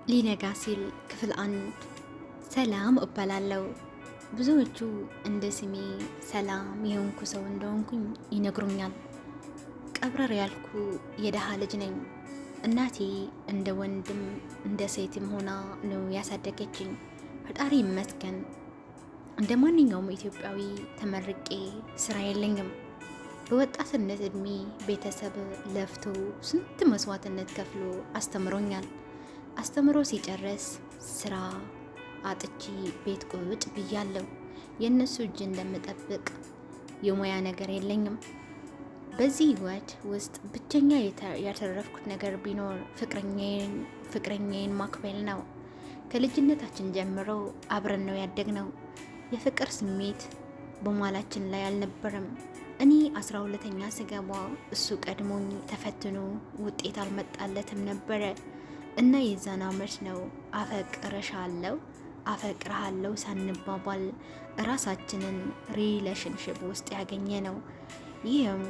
ሊነጋ ሲል ክፍል አንድ። ሰላም እባላለሁ። ብዙዎቹ እንደ ስሜ ሰላም የሆንኩ ሰው እንደሆንኩኝ ይነግሩኛል። ቀብረር ያልኩ የደሃ ልጅ ነኝ። እናቴ እንደ ወንድም እንደ ሴትም ሆና ነው ያሳደገችኝ። ፈጣሪ ይመስገን። እንደ ማንኛውም ኢትዮጵያዊ ተመርቄ ስራ የለኝም። በወጣትነት እድሜ ቤተሰብ ለፍቶ ስንት መስዋዕትነት ከፍሎ አስተምሮኛል። አስተምሮ ሲጨርስ ስራ አጥቼ ቤት ቁጭ ብያለሁ። የእነሱ እጅ እንደምጠብቅ የሙያ ነገር የለኝም። በዚህ ህይወት ውስጥ ብቸኛ ያተረፍኩት ነገር ቢኖር ፍቅረኛዬን ማክበል ነው። ከልጅነታችን ጀምሮ አብረን ነው ያደግነው። የፍቅር ስሜት በሟላችን ላይ አልነበረም። እኔ 12ኛ ስገባ እሱ ቀድሞኝ ተፈትኖ ውጤት አልመጣለትም ነበረ እና የዛን አመት ነው አፈቅርሃለሁ ሳንባባል ራሳችንን ሪሌሽንሽፕ ውስጥ ያገኘ ነው። ይህም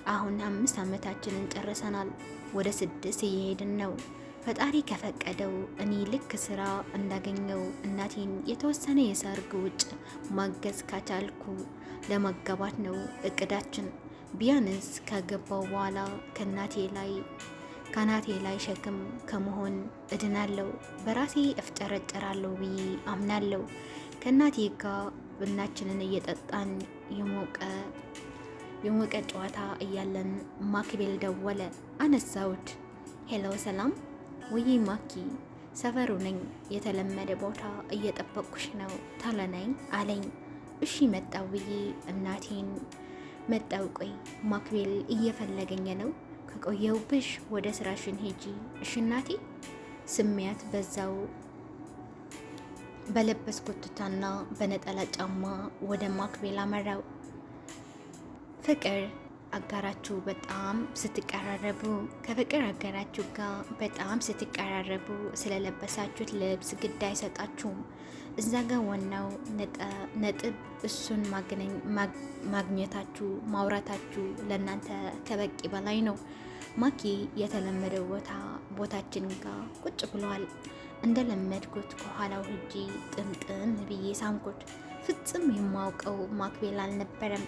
አሁን 5 ዓመታችንን ጨርሰናል። ወደ 6 እየሄድን ነው። ፈጣሪ ከፈቀደው እኔ ልክ ስራ እንዳገኘው እናቴን የተወሰነ የሰርግ ውጭ ማገዝ ካቻልኩ ለመጋባት ነው እቅዳችን። ቢያንስ ከገባው በኋላ ከናቴ ላይ ሸክም ከመሆን እድናለሁ። በራሴ እፍጨረጨራለሁ ብዬ አምናለሁ። ከናቴ ጋር ቡናችንን እየጠጣን የሞቀ ጨዋታ እያለን ማክቤል ደወለ። አነሳውት። ሄሎ ሰላም። ውይ ማኪ፣ ሰፈሩ ነኝ። የተለመደ ቦታ እየጠበቅኩሽ ነው። ታለናኝ አለኝ። እሺ መጣው ብዬ እናቴን መጣው። ቆይ ማክቤል እየፈለገኝ ነው። ከቆየውብሽ ወደ ስራሽን ሄጂ እሺ እናቴ። ስሜያት በዛው በለበስኩት ቱታና በነጠላ ጫማ ወደ ማክቤል አመራው። ፍቅር አጋራችሁ በጣም ስትቀራረቡ ከፍቅር አጋራችሁ ጋር በጣም ስትቀራረቡ ስለለበሳችሁት ልብስ ግድ አይሰጣችሁም። እዛ ጋር ዋናው ነጥብ እሱን ማግኘታችሁ ማውራታችሁ ለእናንተ ከበቂ በላይ ነው። ማኪ የተለመደው ቦታችን ጋር ቁጭ ብሏል። እንደለመድኩት ከኋላው ሂጂ ጥምጥም ብዬ ሳምኩት። ፍጹም የማውቀው ማክቤል አልነበረም።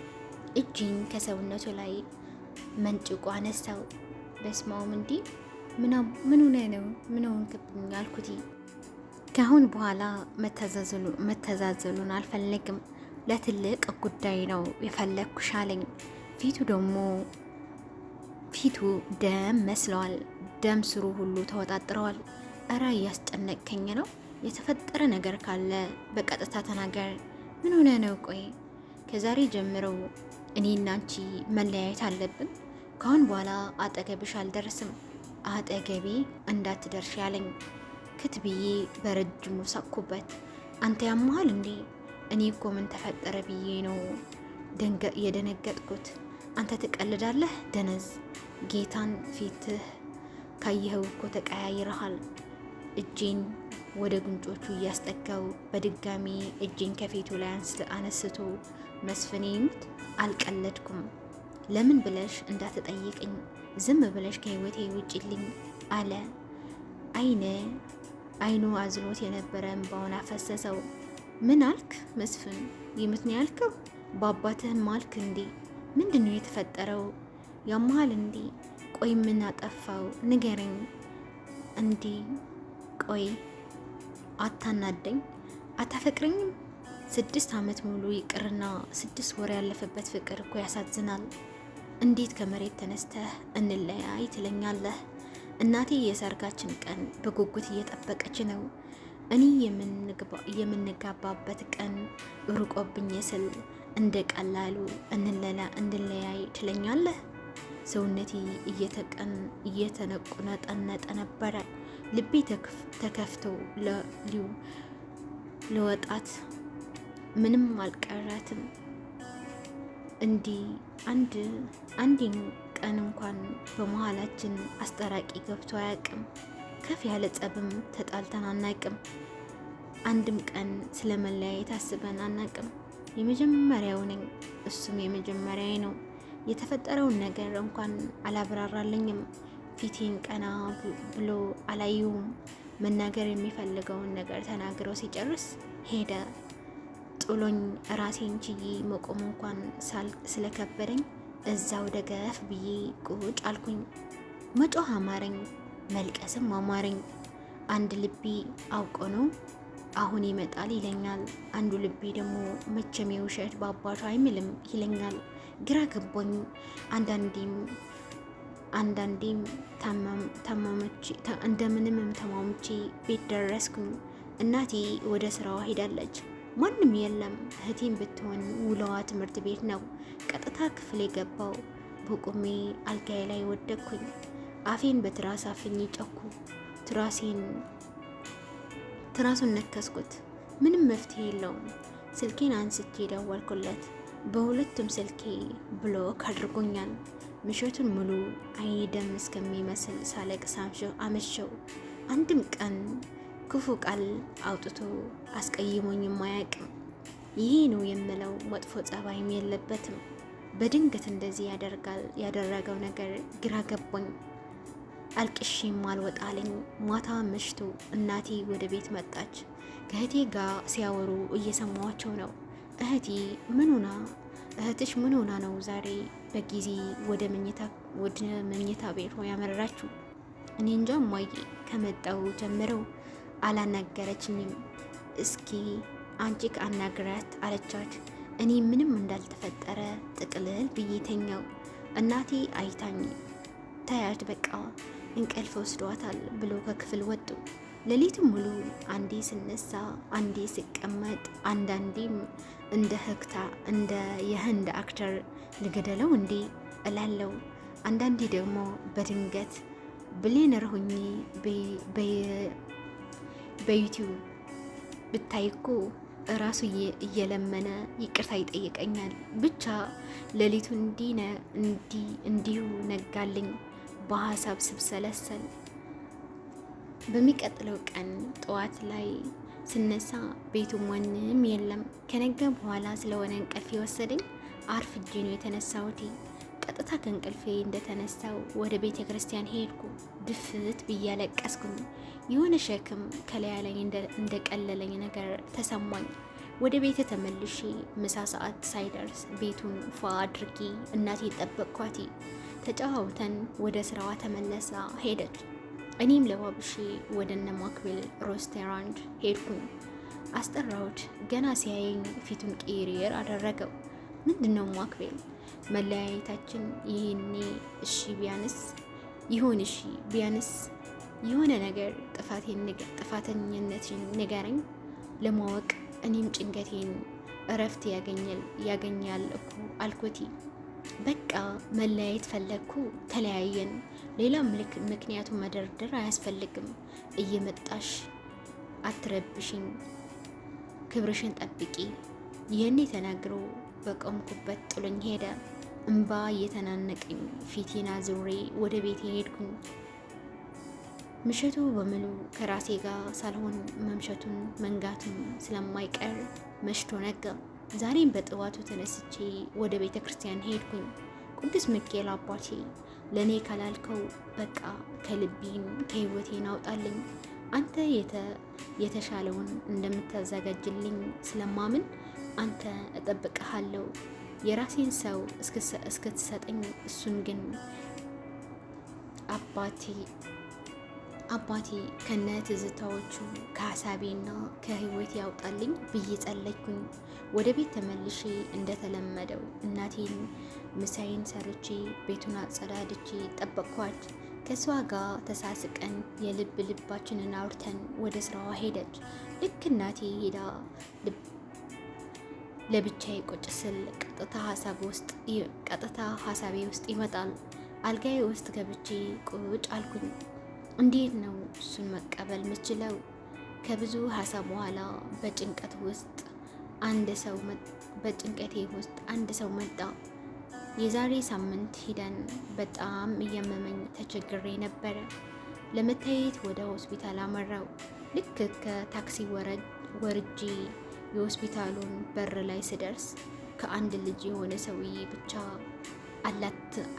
እጅን ከሰውነቱ ላይ መንጭቆ አነሳው። በስማውም እንዲህ ምን ሆነ ነው? ምን ሆንክብኝ አልኩት። ከአሁን በኋላ መተዛዘሉን አልፈለግም። ለትልቅ ጉዳይ ነው የፈለግኩሽ አለኝ። ፊቱ ደም መስለዋል። ደም ስሩ ሁሉ ተወጣጥረዋል። እረ እያስጨነቅከኝ ነው። የተፈጠረ ነገር ካለ በቀጥታ ተናገር። ምን ሆነ ነው? ቆይ ከዛሬ ጀምረው እኔና አንቺ መለያየት አለብን። ካሁን በኋላ አጠገብሽ አልደርስም። አጠገቤ እንዳትደርሽ ያለኝ። ክትብዬ በረጅሙ ሳኩበት። አንተ ያመሃል እንዴ? እኔ እኮ ምን ተፈጠረ ብዬ ነው የደነገጥኩት። አንተ ትቀልዳለህ ደነዝ። ጌታን ፊትህ ካየኸው እኮ ተቀያይረሃል። እጄን ወደ ጉንጮቹ እያስጠጋው በድጋሚ እጄን ከፊቱ ላይ አነስቶ መስፍኔ ይሙት አልቀለድኩም። ለምን ብለሽ እንዳትጠይቅኝ ዝም ብለሽ ከህይወቴ ውጭልኝ አለ። አይኑ አዝሎት የነበረ እንባውን አፈሰሰው። ምን አልክ መስፍን? ይሙት ነው ያልከው? በአባትህም አልክ እንዴ? ምንድን ነው የተፈጠረው? ያመሃል እንዴ? ቆይ ምን አጠፋው ንገረኝ። እንዴ ቆይ አታናደኝ። አታፈቅረኝም? 6 ዓመት ሙሉ ይቅርና 6 ወር ያለፈበት ፍቅር እኮ ያሳዝናል። እንዴት ከመሬት ተነስተህ እንለያይ ትለኛለህ? እናቴ የሰርጋችን ቀን በጉጉት እየጠበቀች ነው። እኔ የምንጋባበት ቀን ሩቆብኝ ስል እንደ ቀላሉ እንለያይ ትለኛለህ? ሰውነቴ እየተነቁነጠነጠ ነበረ። ልቤ ተከፍቶ ለወጣት ምንም አልቀራትም። እንዲህ አንድን ቀን እንኳን በመሃላችን አስጠራቂ ገብቶ አያውቅም። ከፍ ያለ ጸብም ተጣልተን አናውቅም። አንድም ቀን ስለመለያየት አስበን አናውቅም። የመጀመሪያው ነኝ፣ እሱም የመጀመሪያዬ ነው። የተፈጠረውን ነገር እንኳን አላብራራልኝም። ፊቴን ቀና ብሎ አላየውም። መናገር የሚፈልገውን ነገር ተናግሮ ሲጨርስ ሄደ። ጥሎኝ ራሴን ችዬ መቆም እንኳን ስለከበደኝ እዛው ደገፍ ብዬ ቁጭ አልኩኝ። መጮህ አማረኝ፣ መልቀስም አማረኝ። አንድ ልቤ አውቆ ነው አሁን ይመጣል ይለኛል። አንዱ ልቤ ደግሞ መቼም የውሸት በአባቱ አይምልም ይለኛል። ግራ ገባኝ። አንዳንዴም እንደምንም ተማምቼ ቤት ደረስኩኝ። እናቴ ወደ ስራዋ ሄዳለች። ማንም የለም። እህቴም ብትሆን ውለዋ ትምህርት ቤት ነው። ቀጥታ ክፍል የገባው በቁሜ አልጋዬ ላይ ወደቅኩኝ። አፌን በትራስ አፍኜ ጨኩ። ትራሱን ነከስኩት። ምንም መፍትሄ የለውም። ስልኬን አንስቼ ደወልኩለት። በሁለቱም ስልኬ ብሎክ አድርጎኛል። ምሽቱን ሙሉ አይኔ ደም እስከሚመስል ሳለቅስ አመሸው። አንድም ቀን ክፉ ቃል አውጥቶ አስቀይሞኝም አያውቅም። ይሄ ነው የምለው መጥፎ ጸባይም የለበትም። በድንገት እንደዚህ ያደረገው ነገር ግራ ገባኝ። አልቅሼም አልወጣለኝ። ማታ መሽቶ እናቴ ወደ ቤት መጣች። ከእህቴ ጋር ሲያወሩ እየሰማኋቸው ነው። እህትሽ ምን ሆና ነው ዛሬ በጊዜ ወደ መኝታ ቤት ያመራችሁ? እኔ እንጃ እማዬ፣ ከመጣው ጀምረው አላናገረችኝም። እስኪ አንቺ አናግራት አለቻት። እኔ ምንም እንዳልተፈጠረ ጥቅልል ብዬ ተኛው። እናቴ አይታኝ ታያት በቃ እንቅልፍ ወስዷታል ብሎ ከክፍል ወጡ። ሌሊቱን ሙሉ አንዴ ስነሳ፣ አንዴ ስቀመጥ፣ አንዳንዴም እንደ የህንድ አክተር ልገደለው እንዴ እላለው። አንዳንዴ ደግሞ በድንገት ብሌነር ሆኜ በዩቲዩብ ብታይኮ እራሱ እየለመነ ይቅርታ ይጠይቀኛል። ብቻ ሌሊቱ እንዲሁ ነጋልኝ በሀሳብ ስብሰለሰል። በሚቀጥለው ቀን ጠዋት ላይ ስነሳ ቤቱም ወንም የለም። ከነገ በኋላ ስለሆነ እንቅልፍ የወሰደኝ አርፍጄ ነው የተነሳሁት። ቀጥታ ከእንቅልፌ እንደተነሳው ወደ ቤተ ክርስቲያን ሄድኩ። ድፍት ብዬ አለቀስኩኝ። የሆነ ሸክም ከላይ ላይ እንደቀለለኝ ነገር ተሰማኝ። ወደ ቤተ ተመልሼ ምሳ ሰዓት ሳይደርስ ቤቱን ፏ አድርጌ እናቴ ጠበቅኳት። ተጫዋውተን ወደ ስራዋ ተመለሳ ሄደች። እኔም ለባብሼ ወደ እነ ማክቤል ሬስቶራንት ሄድኩኝ። አስጠራሁት። ገና ሲያየኝ ፊቱን ቅይር አደረገው። ምንድነው ማክቤል፣ መለያየታችን ይሄኔ እሺ ቢያንስ የሆነ ነገር ጥፋተኝነትን ንገረኝ ለማወቅ እኔም ጭንቀቴን እረፍት ያገኛል እኮ አልኮቲ። በቃ መለያየት ፈለግኩ፣ ተለያየን። ሌላ ምክንያቱ መደርደር አያስፈልግም። እየመጣሽ አትረብሽኝ፣ ክብርሽን ጠብቂ። ይህኔ ተናግሮ በቆምኩበት ጥሎኝ ሄደ። እንባ እየተናነቀኝ ፊቴን አዙሬ ወደ ቤቴ ሄድኩኝ። ምሽቱ በሙሉ ከራሴ ጋር ሳልሆን መምሸቱን መንጋቱን ስለማይቀር መሽቶ ነጋ። ዛሬም በጠዋቱ ተነስቼ ወደ ቤተ ክርስቲያን ሄድኩኝ። ቅዱስ ሚካኤል አባቴ ለእኔ ካላልከው በቃ ከልቤን ከህይወቴን አውጣልኝ። አንተ የተሻለውን እንደምታዘጋጅልኝ ስለማምን አንተ እጠብቅሃለሁ። የራሴን ሰው እስክትሰጠኝ እሱን ግን አባቴ ከነ ትዝታዎቹ ከሀሳቤና ከህይወት ያውጣልኝ ብዬ ጸለይኩኝ። ወደ ቤት ተመልሼ እንደተለመደው እናቴን ምሳዬን ሰርቼ ቤቱን አጸዳድቼ ጠበቅኳት። ከሷ ጋር ተሳስቀን ልባችንን አውርተን ወደ ስራዋ ሄደች። ልክ እናቴ ሄዳ ለብቻዬ ቁጭ ስል ቀጥታ ሀሳቤ ውስጥ ይመጣል። አልጋዬ ውስጥ ገብቼ ቁጭ አልኩኝ። እንዴት ነው እሱን መቀበል ምችለው? ከብዙ ሀሳብ በኋላ በጭንቀቴ ውስጥ አንድ ሰው መጣ። የዛሬ ሳምንት ሂደን በጣም እያመመኝ ተቸግሬ ነበረ። ለመታየት ወደ ሆስፒታል አመራው። ልክ ከታክሲ ወርጄ የሆስፒታሉን በር ላይ ስደርስ ከአንድ ልጅ የሆነ ሰውዬ ብቻ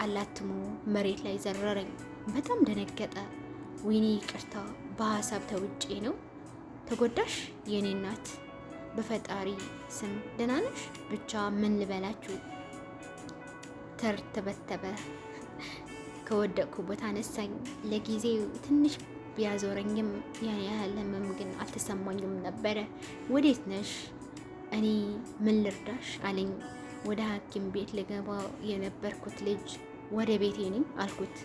አላትሞ መሬት ላይ ዘረረኝ። በጣም ደነገጠ። ወይኔ ይቅርታ በሀሳብ ተውጬ ነው። ተጎዳሽ የኔ እናት? በፈጣሪ ስም ደህና ነሽ? ብቻ ምን ልበላችሁ ተርተበተበ። ከወደቅኩበት አነሳኝ። ለጊዜው ትንሽ ቢያዞረኝም ያን ያህል ህመም ግን አልተሰማኝም ነበረ። ወዴት ነሽ? እኔ ምን ልርዳሽ አለኝ። ወደ ሐኪም ቤት ልገባ የነበርኩት ልጅ ወደ ቤቴ ነኝ አልኩት።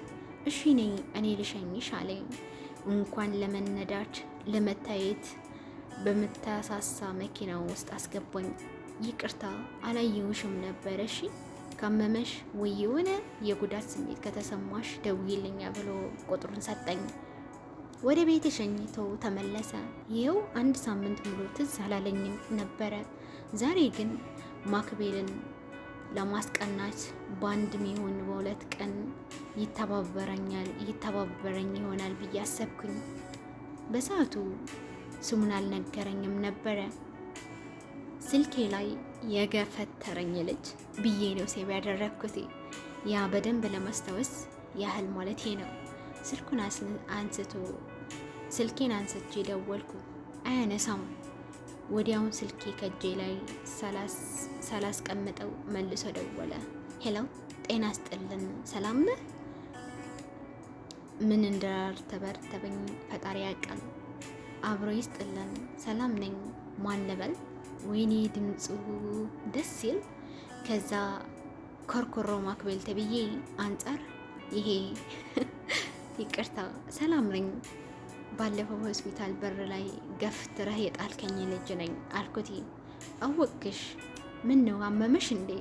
እሺ ነኝ እኔ ልሸኝሽ አለኝ። እንኳን ለመነዳት ለመታየት በምታሳሳ መኪና ውስጥ አስገባኝ። ይቅርታ አላየሁሽም ነበር። እሺ ካመመሽ ወይ የሆነ የጉዳት ስሜት ከተሰማሽ ደውይልኛ ብሎ ቁጥሩን ሰጠኝ። ወደ ቤት ሸኝቶ ተመለሰ። ይኸው 1 ሳምንት ሙሉ ትዝ አላለኝም ነበረ። ዛሬ ግን ማክቤልን ለማስቀናት በአንድም ይሁን በ2 ቀን ይተባበረኝ ይሆናል ብዬ አሰብኩኝ። በሰዓቱ ስሙን አልነገረኝም ነበረ። ስልኬ ላይ የገፈተረኝ ልጅ ብዬ ነው ሴቭ ያደረግኩት። ያ በደንብ ለማስታወስ ያህል ማለት ነው። ስልኬን አንስቼ ደወልኩ። አያነሳም። ወዲያውን ስልኬ ከእጄ ላይ ሳላስቀምጠው መልሶ ደወለ። ሄሎ፣ ጤና ስጥልን፣ ሰላም ነህ? ምን እንዳልተበረተበኝ ፈጣሪ ያውቃል። አብሮ ይስጥልን፣ ሰላም ነኝ። ማን ልበል? ወይኔ ድምፁ ደስ ሲል። ከዛ ኮርኮሮ ማክቤል ተብዬ አንጻር ይሄ ይቅርታ፣ ሰላም ነኝ። ባለፈው ሆስፒታል በር ላይ ገፍትረህ የጣልከኝ ልጅ ነኝ አልኩት። አወቅሽ? ምን ነው አመመሽ እንዴ?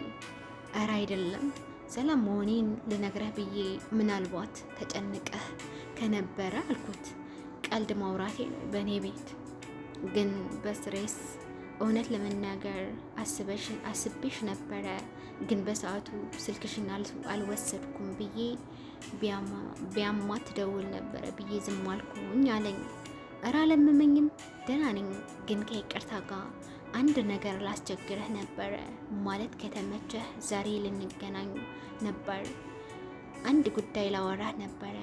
እረ አይደለም፣ ሰላም መሆኔን ልነግረህ ብዬ ምናልባት ተጨንቀህ ከነበረ አልኩት። ቀልድ ማውራቴ ነው በእኔ ቤት። ግን በስትሬስ እውነት ለመናገር አስቤሽ ነበረ፣ ግን በሰዓቱ ስልክሽን አልወሰድኩም ብዬ ቢያማት ደውል ነበረ ብዬ ዝም አልኩኝ አለኝ። እረ አላመመኝም፣ ደህና ነኝ። ግን ከይቅርታ ጋር አንድ ነገር ላስቸግረህ ነበረ። ማለት ከተመቸህ ዛሬ ልንገናኝ ነበር። አንድ ጉዳይ ላወራህ ነበረ።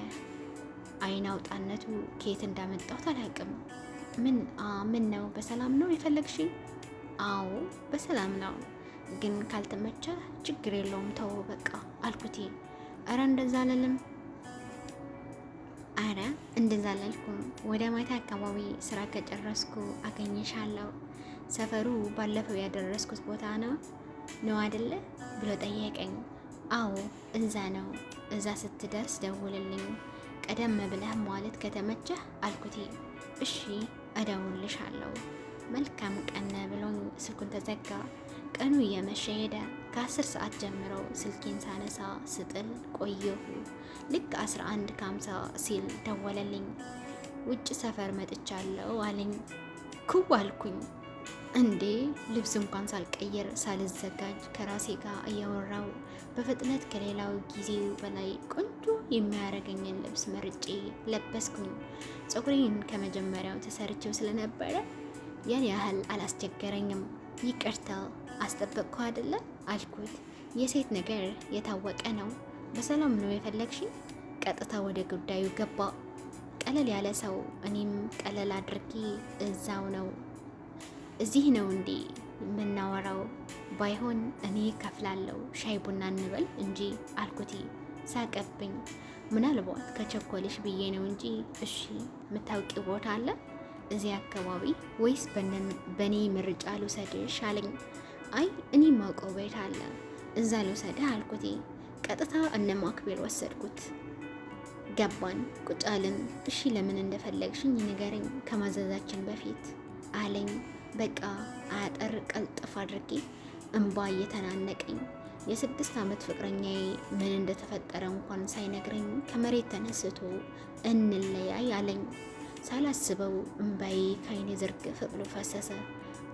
አይን አውጣነቱ ከየት እንዳመጣሁት አላውቅም። ምን ነው? በሰላም ነው የፈለግሽኝ? አዎ በሰላም ነው፣ ግን ካልተመቸህ ችግር የለውም ተው በቃ አልኩት። አረ እንደዛ አላለም። አረ እንደዛ አላልኩም። ወደ ማታ አካባቢ ስራ ከጨረስኩ አገኘሻለሁ። ሰፈሩ ባለፈው ያደረስኩት ቦታ ነው አይደለ ብሎ ጠየቀኝ። አዎ እዛ ነው። እዛ ስትደርስ ደውልልኝ፣ ቀደም ብለህ ማለት ከተመቸህ አልኩት። እሺ እደውልልሻለሁ፣ መልካም ቀን ብሎኝ ስልኩን ተዘጋ። ቀኑ እየመሸ ሄደ። ከ10 ሰዓት ጀምሮ ስልኬን ሳነሳ ስጥል ቆየሁ። ልክ 11:50 ሲል ደወለልኝ። ውጭ ሰፈር መጥቻለሁ አለኝ። ኩው አልኩኝ። እንዴ ልብስ እንኳን ሳልቀይር ሳልዘጋጅ ከራሴ ጋር እያወራው በፍጥነት ከሌላው ጊዜው በላይ ቆንጆ የሚያደርገኝን ልብስ መርጬ ለበስኩኝ። ፀጉሬን ከመጀመሪያው ተሰርቼው ስለነበረ ያን ያህል አላስቸገረኝም። ይቅርታ አስጠበቅኩ አይደለ አልኩት። የሴት ነገር የታወቀ ነው። በሰላም ነው የፈለግሽኝ? ቀጥታ ወደ ጉዳዩ ገባ። ቀለል ያለ ሰው። እኔም ቀለል አድርጌ እዚህ ነው እንዴ የምናወራው? ባይሆን እኔ ከፍላለሁ፣ ሻይ ቡና እንበል እንጂ አልኩት። ሳቀብኝ። ምናልባት ከቸኮልሽ ብዬ ነው እንጂ። እሺ የምታውቂው ቦታ አለ እዚህ አካባቢ ወይስ በእኔ ምርጫ ልውሰድሽ አለኝ። አይ እኔ ማውቀው ቤት አለ፣ እዛ ልውሰድህ አልኩት። ቀጥታ እነ ማክቤል ወሰድኩት። ገባን፣ ቁጭ አልን። እሺ ለምን እንደፈለግሽኝ ንገረኝ ከማዘዛችን በፊት አለኝ። በቃ አጠር ቀልጥፍ አድርጌ እንባ እየተናነቀኝ የ6 ዓመት ፍቅረኛዬ ምን እንደተፈጠረ እንኳን ሳይነግረኝ ከመሬት ተነስቶ እንለያይ አለኝ። ሳላስበው እንባዬ ከዓይኔ ዝርግፍ ብሎ ፈሰሰ።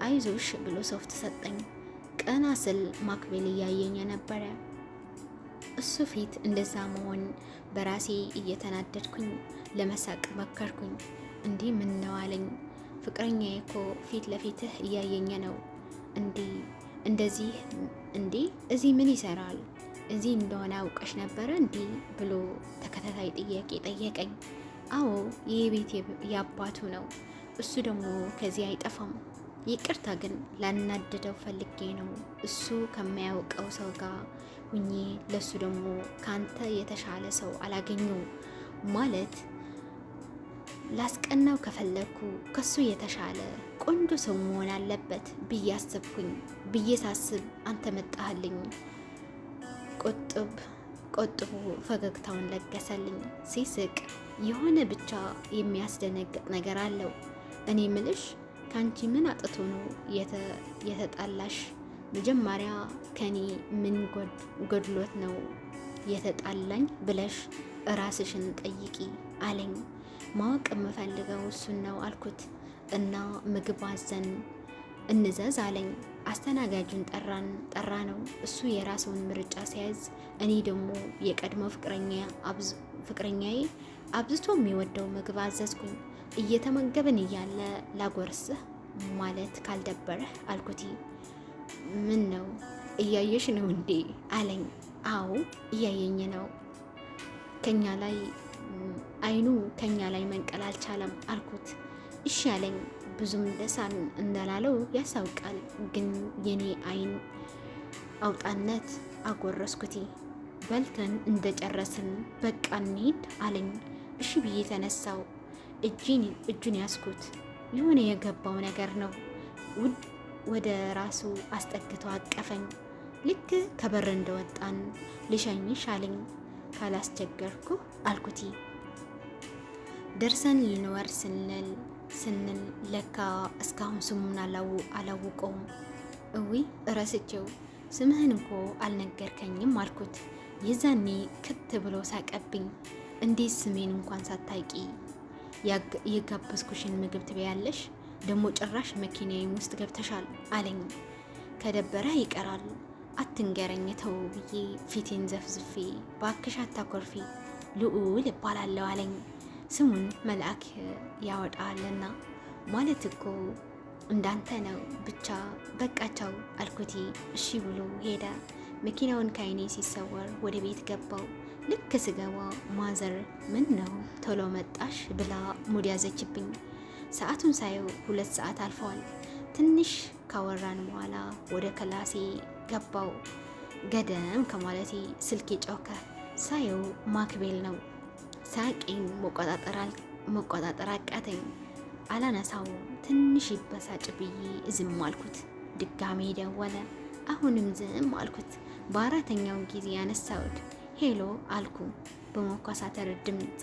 አይዞሽ ብሎ ሶፍት ሰጠኝ። ቀና ስል ማክቤል እያየኝ ነበረ። እሱ ፊት እንደዛ መሆን በራሴ እየተናደድኩኝ ለመሳቅ መከርኩኝ። እንዲህ ምን ነው አለኝ። ፍቅረኛዬ እኮ ፊት ለፊትህ እያየኝ ነው። እንደዚህ እዚህ ምን ይሰራል? እዚህ እንደሆነ አውቀሽ ነበረ እንዲህ ብሎ ተከታታይ ጥያቄ ጠየቀኝ። አዎ ይህ ቤት የአባቱ ነው። እሱ ደግሞ ከዚህ አይጠፋም። ይቅርታ ግን ላናድደው ፈልጌ ነው። እሱ ከማያውቀው ሰው ጋር ሁኜ ለሱ ደግሞ ካንተ የተሻለ ሰው አላገኘው ማለት ላስቀናው ከፈለኩ ከሱ የተሻለ ቆንጆ ሰው መሆን አለበት ብዬ አሰብኩኝ። ብዬ ሳስብ አንተ መጣህልኝ። ቆጥቡ ፈገግታውን ለገሰልኝ። ሲስቅ የሆነ ብቻ የሚያስደነግጥ ነገር አለው። እኔ ምልሽ ካንቺ ምን አጥቶ ነው የተጣላሽ? መጀመሪያ ከኔ ምን ጎድሎት ነው የተጣላኝ ብለሽ ራስሽን ጠይቂ አለኝ። ማወቅ የምፈልገው እሱን ነው አልኩት እና ምግብ አዘን እንዘዝ አለኝ። አስተናጋጁን ጠራ ነው። እሱ የራሱን ምርጫ ሲያዝ፣ እኔ ደግሞ የቀድሞ ፍቅረኛዬ አብዝቶ የሚወደው ምግብ አዘዝኩኝ። እየተመገብን እያለ ላጎርስህ ማለት ካልደበረህ አልኩት። ምን ነው እያየሽ ነው እንዴ አለኝ። አዎ እያየኝ ነው። አይኑ ከኛ ላይ መንቀል አልቻለም አልኩት። እሺ አለኝ። ብዙም ደስ እንዳላለው ያሳውቃል፣ ግን የኔ አይን አውጣነት አጎረስኩት። በልተን እንደጨረስን በቃ እንሂድ አለኝ። እሺ ብዬ ተነሳው። እጁን ያስኩት። የሆነ የገባው ነገር ነው። ወደ ራሱ አስጠግቶ አቀፈኝ። ልክ ከበር እንደወጣን ልሸኝሽ አለኝ። ካላስቸገርኩ አልኩት። ደርሰን ልንወር ስንል ለካ እስካሁን ስሙን አላውቀውም። እዊ እረስቼው፣ ስምህን እኮ አልነገርከኝም አልኩት። የዛኔ ክት ብሎ ሳቀብኝ። እንዴት ስሜን እንኳን ሳታውቂ የጋበዝኩሽን ምግብ ትበያለሽ? ደግሞ ጭራሽ መኪናዬም ውስጥ ገብተሻል አለኝ። ከደበረ ይቀራል አትንገረኝ ተው ብዬ ፊቴን ዘፍዝፌ ባክሽ አታኮርፊ ልዑል እባላለሁ አለኝ። ስሙን መልአክ ያወጣልና ማለት እኮ እንዳንተ ነው። ብቻ በቃቸው አልኩት። እሺ ብሎ ሄደ። መኪናውን ከአይኔ ሲሰወር ወደ ቤት ገባው። ልክ ስገባ ማዘር ምን ነው ቶሎ መጣሽ ብላ ሙድ ያዘችብኝ። ሰዓቱን ሳየው 2 ሰዓት አልፈዋል። ትንሽ ካወራን በኋላ ወደ ክላሴ ገባው። ገደም ከማለቴ ስልኬ ጮኸ። ሳየው ማክቤል ነው። ሳቄን መቆጣጠር አቃተኝ። አላነሳው። ትንሽ ይበሳጭ ብዬ ዝም አልኩት። ድጋሜ ደወለ። አሁንም ዝም አልኩት። በአራተኛው ጊዜ ያነሳውት። ሄሎ አልኩ በመኳሳተር ድምፅ።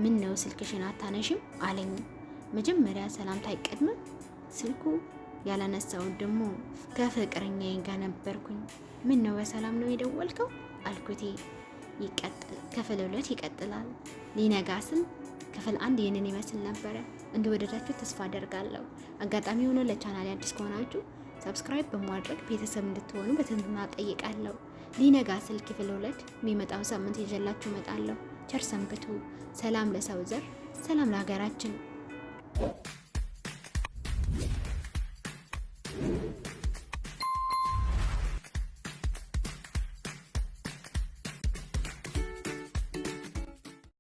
ምን ነው ስልክሽን አታነሽም አለኝ። መጀመሪያ ሰላምታ አይቀድምም? ስልኩ ያላነሳውት ደግሞ ከፍቅረኛዬ ጋር ነበርኩኝ። ምን ነው በሰላም ነው የደወልከው አልኩት። ክፍል 2 ይቀጥላል። ሊነጋ ስል ክፍል 1 ይህንን ይመስል ነበረ። እንደወደዳችሁ ተስፋ አደርጋለሁ። አጋጣሚ ሆኖ ለቻናሌ አዲስ ከሆናችሁ ሰብስክራይብ በማድረግ ቤተሰብ እንድትሆኑ በትህትና ጠይቃለሁ። ሊነጋ ስል ክፍል 2 የሚመጣው ሳምንት ይዤላችሁ እመጣለሁ። ቸር ሰንብቱ። ሰላም ለሰው ዘር፣ ሰላም ለሀገራችን።